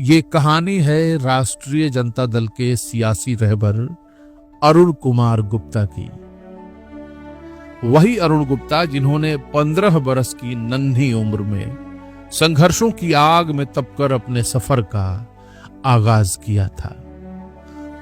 ये कहानी है राष्ट्रीय जनता दल के सियासी रहबर अरुण कुमार गुप्ता की। वही अरुण गुप्ता जिन्होंने 15 बरस की नन्ही उम्र में संघर्षों की आग में तपकर अपने सफर का आगाज किया था।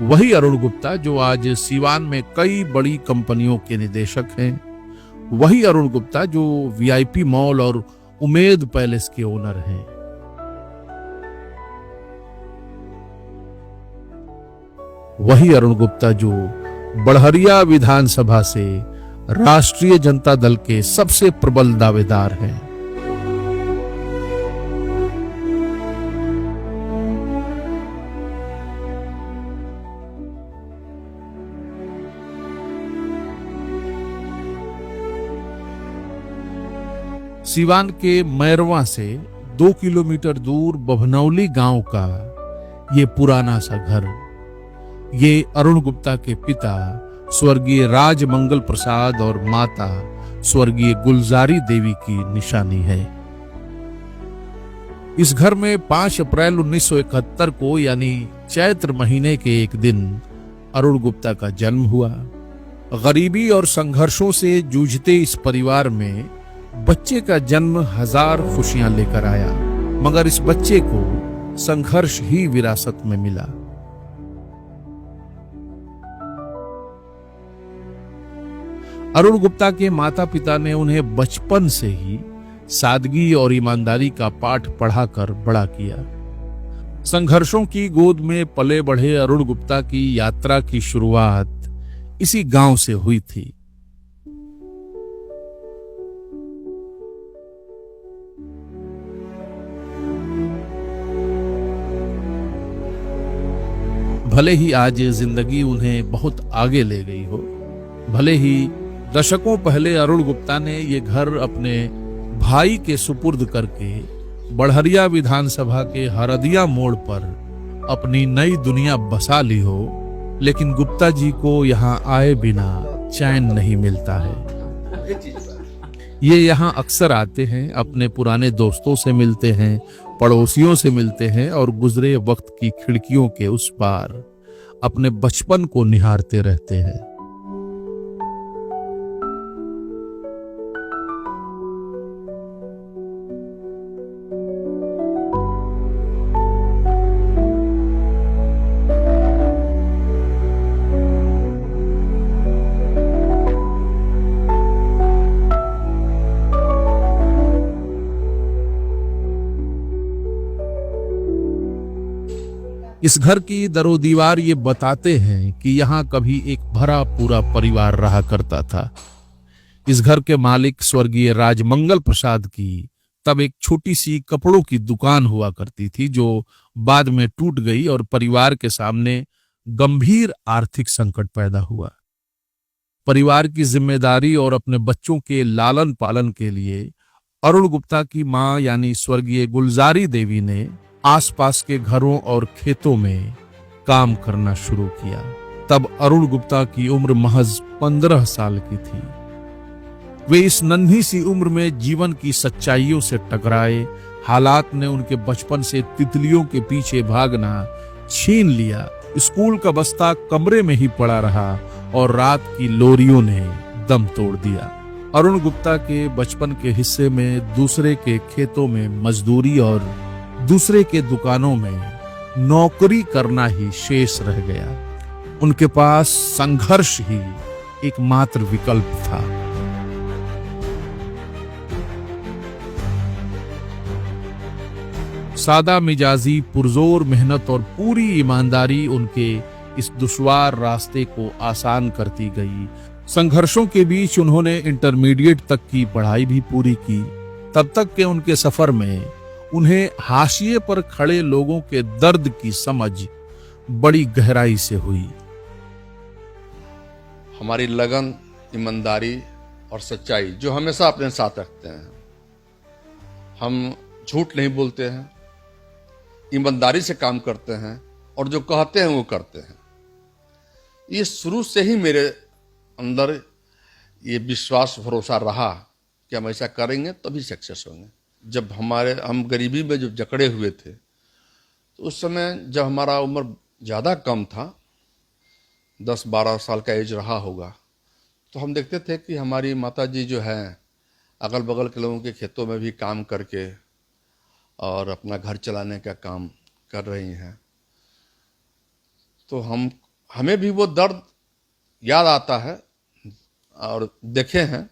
वही अरुण गुप्ता जो आज सीवान में कई बड़ी कंपनियों के निदेशक हैं। वही अरुण गुप्ता जो वीआईपी मॉल और उमेद पैलेस के ओनर हैं। वही अरुण गुप्ता जो बड़हरिया विधानसभा से राष्ट्रीय जनता दल के सबसे प्रबल दावेदार हैं। सीवान के मैरवा से 2 किलोमीटर दूर बभनौली गांव का ये पुराना सा घर, ये अरुण गुप्ता के पिता स्वर्गीय राजमंगल प्रसाद और माता स्वर्गीय गुलजारी देवी की निशानी है। इस घर में 5 अप्रैल 1971 को यानी चैत्र महीने के एक दिन अरुण गुप्ता का जन्म हुआ। गरीबी और संघर्षों से जूझते इस परिवार में बच्चे का जन्म 1000 खुशियां लेकर आया, मगर इस बच्चे को संघर्ष ही विरासत में मिला। अरुण गुप्ता के माता पिता ने उन्हें बचपन से ही सादगी और ईमानदारी का पाठ पढ़ाकर बड़ा किया। संघर्षों की गोद में पले बढ़े अरुण गुप्ता की यात्रा की शुरुआत इसी गांव से हुई थी। भले ही आज जिंदगी उन्हें बहुत आगे ले गई हो, भले ही दशकों पहले अरुण गुप्ता ने ये घर अपने भाई के सुपुर्द करके बड़हरिया विधानसभा के हरदिया मोड़ पर अपनी नई दुनिया बसा ली हो, लेकिन गुप्ता जी को यहाँ आए बिना चैन नहीं मिलता है। ये यहाँ अक्सर आते हैं, अपने पुराने दोस्तों से मिलते हैं, पड़ोसियों से मिलते हैं और गुजरे वक्त की खिड़कियों के उस पार अपने बचपन को निहारते रहते हैं। इस घर की दरो दीवार ये बताते हैं कि यहाँ कभी एक भरा पूरा परिवार रहा करता था। इस घर के मालिक स्वर्गीय राजमंगल प्रसाद की तब एक छोटी सी कपड़ों की दुकान हुआ करती थी, जो बाद में टूट गई और परिवार के सामने गंभीर आर्थिक संकट पैदा हुआ। परिवार की जिम्मेदारी और अपने बच्चों के लालन पालन के लिए अरुण गुप्ता की मां यानी स्वर्गीय गुलजारी देवी ने आसपास के घरों और खेतों में काम करना शुरू किया। तब अरुण गुप्ता की उम्र महज 15 साल की थी। वे इस नन्ही सी उम्र में जीवन की सच्चाइयों से टकराए। हालात ने उनके बचपन से तितलियों के पीछे भागना छीन लिया। स्कूल का बस्ता कमरे में ही पड़ा रहा और रात की लोरियों ने दम तोड़ दिया। अरुण गुप्ता के बचपन के हिस्से में दूसरे के खेतों में मजदूरी और दूसरे के दुकानों में नौकरी करना ही शेष रह गया। उनके पास संघर्ष ही एकमात्र विकल्प था। सादा मिजाजी, पुरजोर मेहनत और पूरी ईमानदारी उनके इस दुश्वार रास्ते को आसान करती गई। संघर्षों के बीच उन्होंने इंटरमीडिएट तक की पढ़ाई भी पूरी की। तब तक के उनके सफर में उन्हें हाशिए पर खड़े लोगों के दर्द की समझ बड़ी गहराई से हुई। हमारी लगन, ईमानदारी और सच्चाई जो हमेशा अपने साथ रखते हैं। हम झूठ नहीं बोलते हैं, ईमानदारी से काम करते हैं और जो कहते हैं वो करते हैं। ये शुरू से ही मेरे अंदर ये विश्वास भरोसा रहा कि हम ऐसा करेंगे तभी सक्सेस होंगे। जब हम गरीबी में जब जकड़े हुए थे तो उस समय जब हमारा उम्र ज़्यादा कम था, 10-12 साल का एज रहा होगा, तो हम देखते थे कि हमारी माता जी जो है अगल बगल के लोगों के खेतों में भी काम करके और अपना घर चलाने का काम कर रही हैं। तो हमें भी वो दर्द याद आता है और देखे हैं।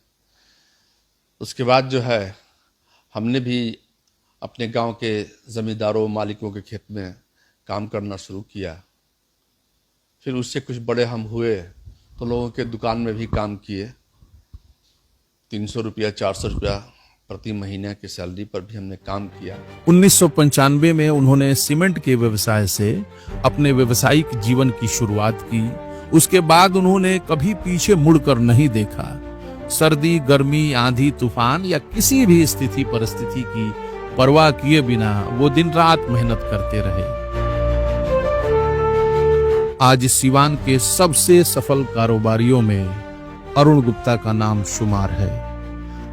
उसके बाद जो है हमने भी अपने गांव के ज़मींदारों मालिकों के खेत में काम करना शुरू किया। फिर उससे कुछ बड़े हम हुए तो लोगों के दुकान में भी काम किए। 300 रुपया 400 रुपया प्रति महीने की सैलरी पर भी हमने काम किया। 1995 में उन्होंने सीमेंट के व्यवसाय से अपने व्यावसायिक जीवन की शुरुआत की। उसके बाद उन्होंने कभी पीछे मुड़कर नहीं देखा। सर्दी, गर्मी, आंधी, तूफान या किसी भी स्थिति परिस्थिति की परवाह किए बिना वो दिन रात मेहनत करते रहे। आज सीवान के सबसे सफल कारोबारियों में अरुण गुप्ता का नाम शुमार है।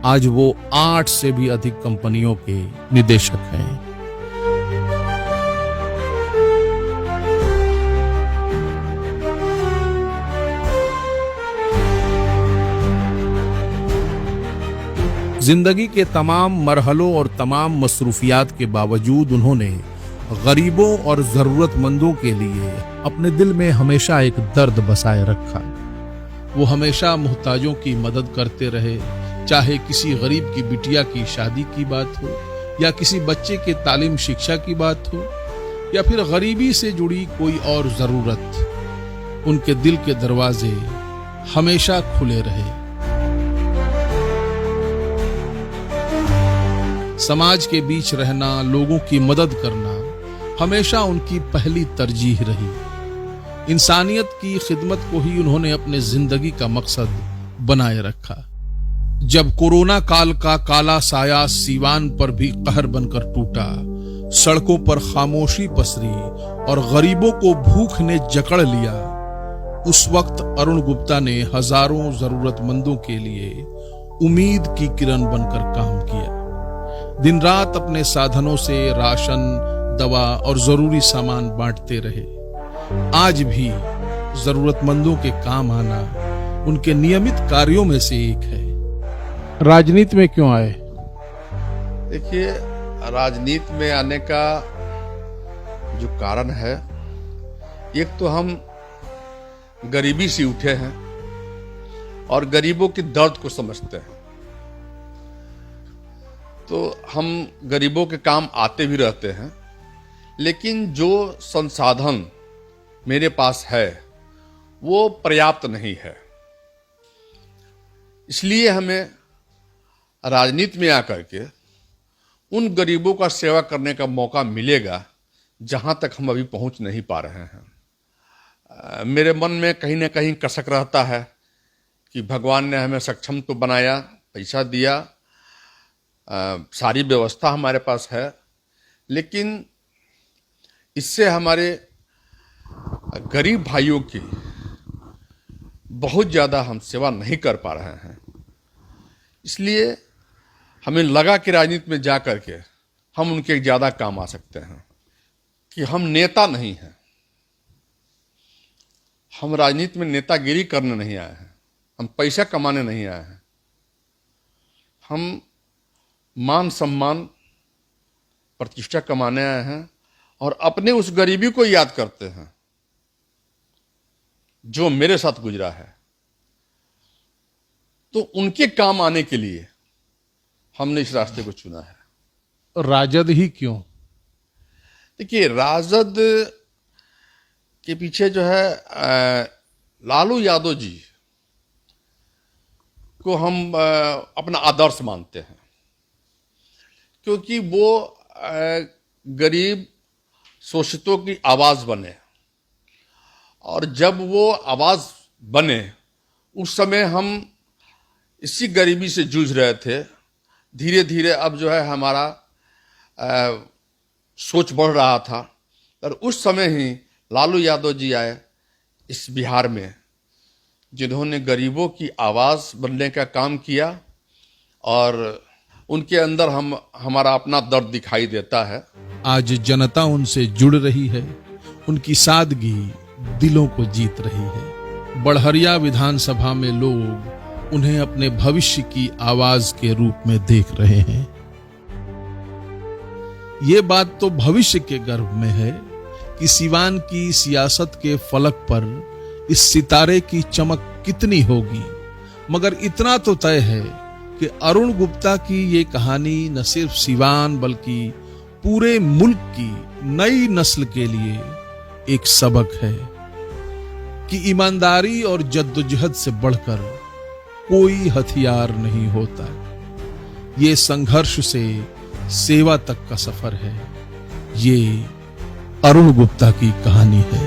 आज वो 8 से भी अधिक कंपनियों के निदेशक हैं। जिंदगी के तमाम मरहलों और तमाम मसरूफियात के बावजूद उन्होंने गरीबों और जरूरतमंदों के लिए अपने दिल में हमेशा एक दर्द बसाए रखा। वो हमेशा मुहताजों की मदद करते रहे, चाहे किसी गरीब की बिटिया की शादी की बात हो या किसी बच्चे के तालीम शिक्षा की बात हो या फिर गरीबी से जुड़ी कोई और जरूरत। उनके दिल के दरवाजे हमेशा खुले रहे। समाज के बीच रहना, लोगों की मदद करना हमेशा उनकी पहली तरजीह रही। इंसानियत की खिदमत को ही उन्होंने अपने जिंदगी का मकसद बनाए रखा। जब कोरोना काल का काला साया सीवान पर भी कहर बनकर टूटा, सड़कों पर खामोशी पसरी और गरीबों को भूख ने जकड़ लिया, उस वक्त अरुण गुप्ता ने हजारों जरूरतमंदों के लिए उम्मीद की किरण बनकर काम किया। दिन रात अपने साधनों से राशन, दवा और जरूरी सामान बांटते रहे। आज भी जरूरतमंदों के काम आना उनके नियमित कार्यों में से एक है। राजनीति में क्यों आए? देखिए, राजनीति में आने का जो कारण है, एक तो हम गरीबी से उठे हैं और गरीबों के दर्द को समझते हैं। तो हम गरीबों के काम आते भी रहते हैं, लेकिन जो संसाधन मेरे पास है वो पर्याप्त नहीं है। इसलिए हमें राजनीति में आकर के उन गरीबों का सेवा करने का मौका मिलेगा जहां तक हम अभी पहुंच नहीं पा रहे हैं। मेरे मन में कहीं ना कहीं कसक रहता है कि भगवान ने हमें सक्षम तो बनाया, पैसा दिया, सारी व्यवस्था हमारे पास है, लेकिन इससे हमारे गरीब भाइयों की बहुत ज़्यादा हम सेवा नहीं कर पा रहे हैं। इसलिए हमें लगा कि राजनीति में जा कर के हम उनके ज़्यादा काम आ सकते हैं। कि हम नेता नहीं हैं, हम राजनीति में नेतागिरी करने नहीं आए हैं, हम पैसा कमाने नहीं आए हैं। हम मान सम्मान प्रतिष्ठा कमाने आए हैं और अपने उस गरीबी को याद करते हैं जो मेरे साथ गुजरा है। तो उनके काम आने के लिए हमने इस रास्ते को चुना है। राजद ही क्यों? देखिए, राजद के पीछे जो है लालू यादव जी को हम अपना आदर्श मानते हैं, क्योंकि वो गरीब शोषितों की आवाज बने, और जब वो आवाज बने उस समय हम इसी गरीबी से जूझ रहे थे। धीरे धीरे अब जो है हमारा सोच बढ़ रहा था, और उस समय ही लालू यादव जी आए इस बिहार में, जिन्होंने गरीबों की आवाज़ बनने का काम किया और उनके अंदर हमारा अपना दर्द दिखाई देता है। आज जनता उनसे जुड़ रही है, उनकी सादगी दिलों को जीत रही है। बड़हरिया विधानसभा में लोग उन्हें अपने भविष्य की आवाज के रूप में देख रहे हैं। ये बात तो भविष्य के गर्भ में है कि सिवान की सियासत के फलक पर इस सितारे की चमक कितनी होगी, मगर इतना तो तय है कि अरुण गुप्ता की ये कहानी न सिर्फ सिवान बल्कि पूरे मुल्क की नई नस्ल के लिए एक सबक है कि ईमानदारी और जद्दोजहद से बढ़कर कोई हथियार नहीं होता। ये संघर्ष से सेवा तक का सफर है। ये अरुण गुप्ता की कहानी है।